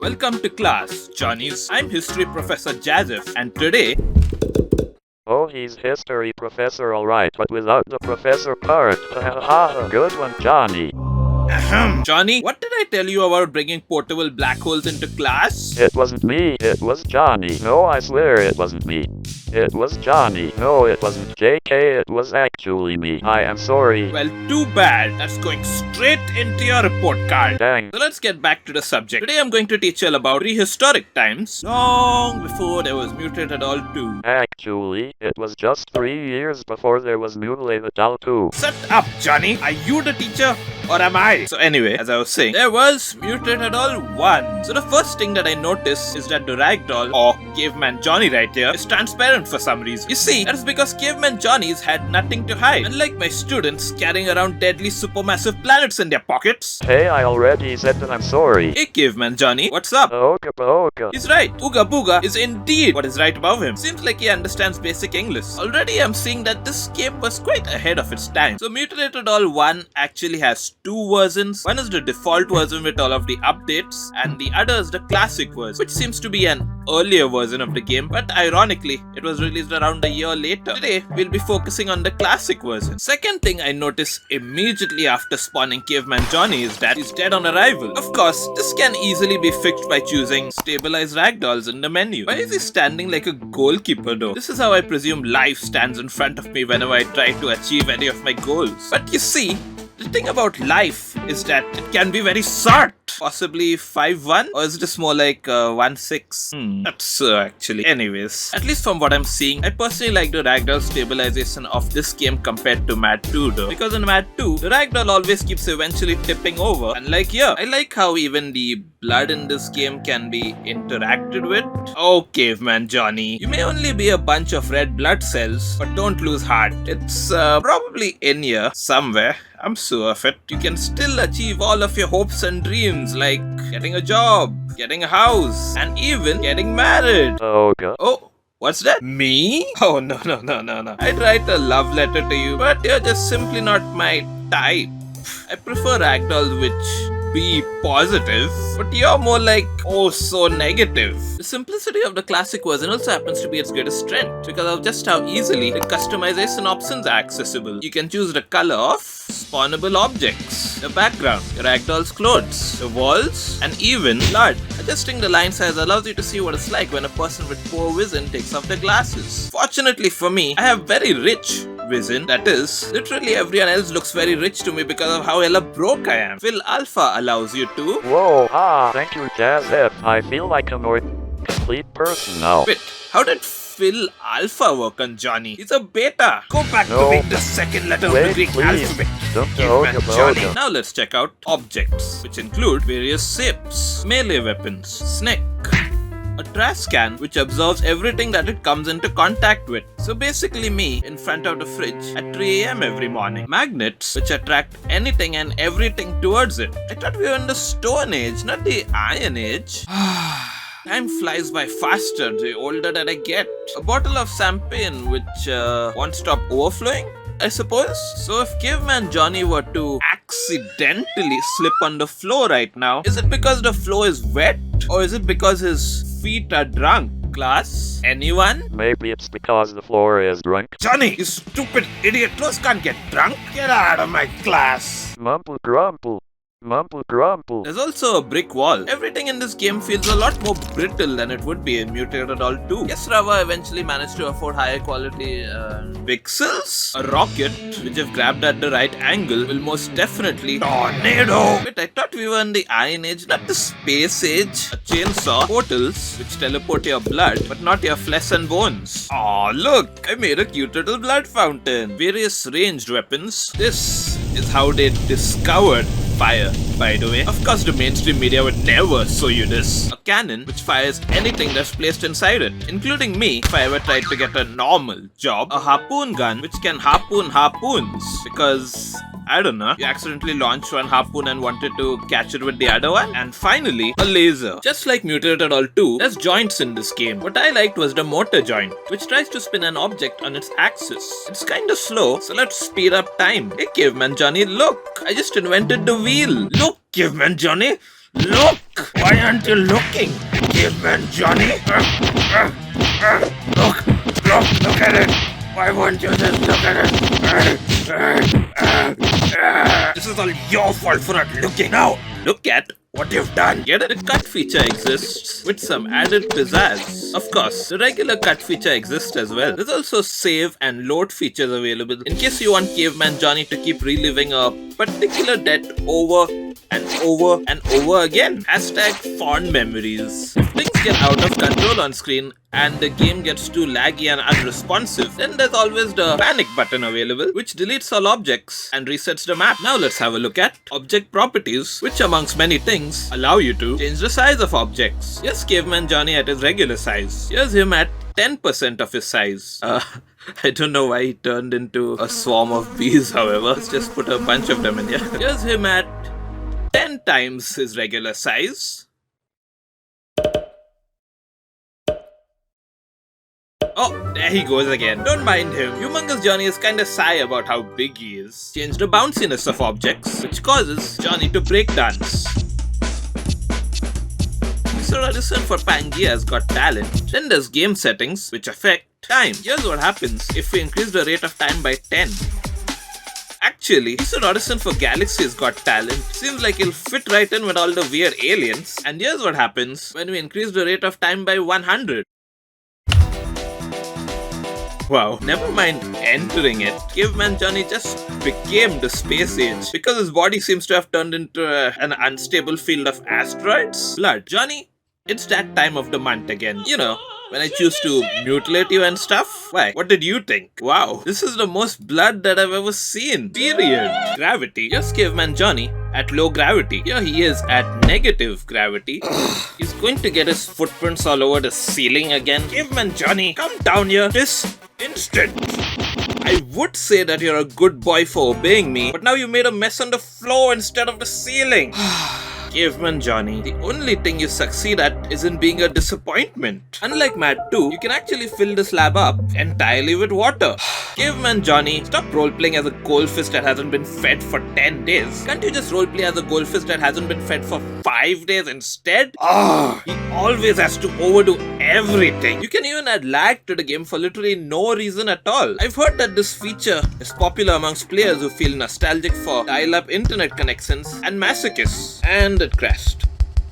Welcome to class, Johnny's. I'm history professor Jazef, and today... Oh, he's history professor alright, but without the professor part. Good one, Johnny. Johnny, what did I tell you about bringing portable black holes into class? It wasn't me, it was Johnny. No, I swear it wasn't me. It was Johnny. No, it wasn't JK, it was actually me. I am sorry. Well, too bad. That's going straight into your report card. Dang. So let's get back to the subject. Today I'm going to teach you all about prehistoric times, long before there was Mutilate at all too. Actually, it was just 3 years before there was Mutilate at all too. Shut up, Johnny. Are you the teacher or am I? So anyway, as I was saying, there was Mutilate at all 1. So the first thing that I noticed is that the ragdoll, or caveman Johnny right here, is transparent for some reason. You see, that is because caveman Johnnies had nothing to hide. Unlike my students carrying around deadly supermassive planets in their pockets. Hey, I already said that I'm sorry. Hey caveman Johnny, what's up? Oka boka. He's right. Ooga Booga is indeed what is right above him. Seems like he understands basic English. Already I'm seeing that this game was quite ahead of its time. So Mutilated All 1 actually has 2 versions. One is the default version with all of the updates, and the other is the classic version, which seems to be an earlier version of the game, but ironically, it was released around a year later. Today, we'll be focusing on the classic version. Second thing I noticed immediately after spawning Caveman Johnny is that he's dead on arrival. Of course, this can easily be fixed by choosing Stabilize Ragdolls in the menu. Why is he standing like a goalkeeper though? This is how I presume life stands in front of me whenever I try to achieve any of my goals. But you see, the thing about life is that it can be very short. Possibly 5-1? Or is this more like 1-6? That's actually. Anyways, at least from what I'm seeing, I personally like the ragdoll stabilization of this game compared to Mad 2 though. Because in Mad 2, the ragdoll always keeps eventually tipping over. Unlike here, I like how even the blood in this game can be interacted with. Oh, Caveman Johnny, you may only be a bunch of red blood cells, but don't lose heart. It's probably in here somewhere. I'm sure of it. You can still achieve all of your hopes and dreams, like getting a job, getting a house, and even getting married. Oka. Oh, what's that? Me? Oh, no. I'd write a love letter to you, but you're just simply not my type. I prefer ragdolls which be positive, but you're more like, oh, so negative. The simplicity of the classic version also happens to be its greatest strength because of just how easily the customization options are accessible. You can choose the color of spawnable objects, the background, your ragdoll's clothes, the walls, and even blood. Adjusting the line size allows you to see what it's like when a person with poor vision takes off their glasses. Fortunately for me, I have very rich vision. That is, literally everyone else looks very rich to me because of how hella broke I am. Phil Alpha allows you to... Whoa, thank you, Jazef. I feel like a more complete person now. Wait, how did Phil Alpha work on Johnny? He's a beta. Go back to being the second letter of the Greek please. alphabet. Don't Caveman know Johnny. about Now let's check out objects, which include various shapes, melee weapons, snake, a trash can which absorbs everything that it comes into contact with. So basically me in front of the fridge at 3 AM every morning. Magnets which attract anything and everything towards it. I thought we were in the Stone Age, not the Iron Age. Time flies by faster the older that I get. A bottle of champagne which won't stop overflowing, I suppose. So if Caveman Johnny were to accidentally slip on the floor right now, is it because the floor is wet? Or is it because his feet are drunk? Class? Anyone? Maybe it's because the floor is drunk. Johnny, you stupid idiot. Clothes can't get drunk. Get out of my class. Mumble grumble. Mumble grumble. There's also a brick wall. Everything in this game feels a lot more brittle than it would be in Mutilated All 2. Yes, Rava eventually managed to afford higher quality pixels. A rocket, which if grabbed at the right angle, will most definitely tornado. Wait, I thought we were in the Iron Age, not the Space Age. A chainsaw, portals, which teleport your blood, but not your flesh and bones. Aw, look, I made a cute little blood fountain. Various ranged weapons. This is how they discovered fire, by the way. Of course, the mainstream media would never show you this. A cannon which fires anything that's placed inside it, including me if I ever tried to get a normal job. A harpoon gun which can harpoon harpoons because I don't know, you accidentally launched one harpoon and wanted to catch it with the other one. And finally, a laser. Just like Mutilated All 2, there's joints in this game. What I liked was the motor joint, which tries to spin an object on its axis. It's kinda slow, so let's speed up time. Hey Caveman Johnny, look! I just invented the wheel! Look, Caveman Johnny! Look! Why aren't you looking, Caveman Johnny? Look at it! Why won't you just look at it? This is all your fault for not looking. Now, look at what you've done. Yet the cut feature exists with some added pizzazz. Of course, the regular cut feature exists as well. There's also save and load features available in case you want Caveman Johnny to keep reliving a particular death over and over and over again. Hashtag fond memories. If things get out of control on screen and the game gets too laggy and unresponsive, then there's always the panic button available, which deletes all objects and resets the map. Now let's have a look at object properties, which amongst many things allow you to change the size of objects. Here's Caveman Johnny at his regular size. Here's him at 10% of his size. I don't know why he turned into a swarm of bees, however. Let's just put a bunch of them in here. Here's him at 10 times his regular size. Oh, there he goes again. Don't mind him. Humongous Johnny is kinda sigh about how big he is. Change the bounciness of objects, which causes Johnny to break dance. Mr. Addison for Pangaea's Got Talent. Then there's game settings, which affect time. Here's what happens if we increase the rate of time by 10. Actually, Mr. Addison for Galaxy's Got Talent seems like he'll fit right in with all the weird aliens. And here's what happens when we increase the rate of time by 100. Wow, never mind entering it. Caveman Johnny just became the space age because his body seems to have turned into an unstable field of asteroids. Blood. Johnny, it's that time of the month again. You know, when I choose to mutilate you and stuff. Why? What did you think? Wow, this is the most blood that I've ever seen. Period. Gravity. Here's Caveman Johnny at low gravity. Here he is at negative gravity. He's going to get his footprints all over the ceiling again. Caveman Johnny, come down here this instant. I would say that you're a good boy for obeying me, but now you made a mess on the floor instead of the ceiling. Caveman Johnny, the only thing you succeed at is in being a disappointment. Unlike Mad 2, you can actually fill this lab up entirely with water. Caveman Johnny, stop roleplaying as a goldfish that hasn't been fed for 10 days. Can't you just roleplay as a goldfish that hasn't been fed for 5 days instead? He always has to overdo everything. You can even add lag to the game for literally no reason at all. I've heard that this feature is popular amongst players who feel nostalgic for dial-up internet connections and masochists. And it crashed.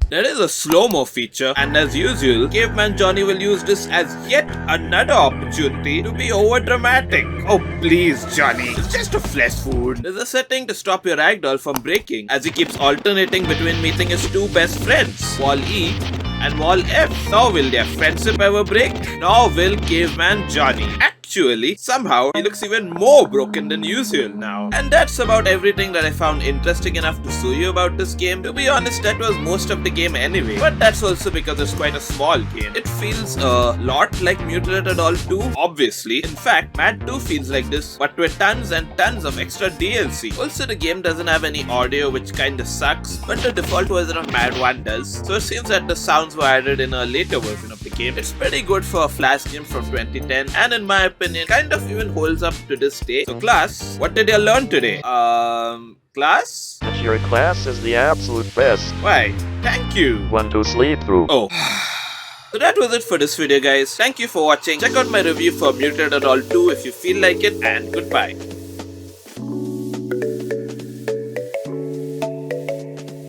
There is a slow-mo feature, and as usual, Caveman Johnny will use this as yet another opportunity to be over-dramatic. Oh please, Johnny, it's just a flesh food. There's a setting to stop your ragdoll from breaking, as he keeps alternating between meeting his two best friends, Wall E and Wall F. Nor will their friendship ever break, nor will Caveman Johnny. Actually, somehow, he looks even more broken than usual now. And that's about everything that I found interesting enough to show you about this game. To be honest, that was most of the game anyway. But that's also because it's quite a small game. It feels a lot like Mutilate 2, obviously. In fact, Mad 2 feels like this, but with tons and tons of extra DLC. Also, the game doesn't have any audio, which kinda sucks, but the default version of Mad 1 does. So it seems that the sounds were added in a later version of the game. It's pretty good for a Flash game from 2010, and in my opinion, kind of even holds up to this day. So class, what did you learn today? Class? That your class is the absolute best. Why? Thank you. One to sleep through. Oh. So that was it for this video, guys. Thank you for watching. Check out my review for Mutilate 2 if you feel like it, and goodbye.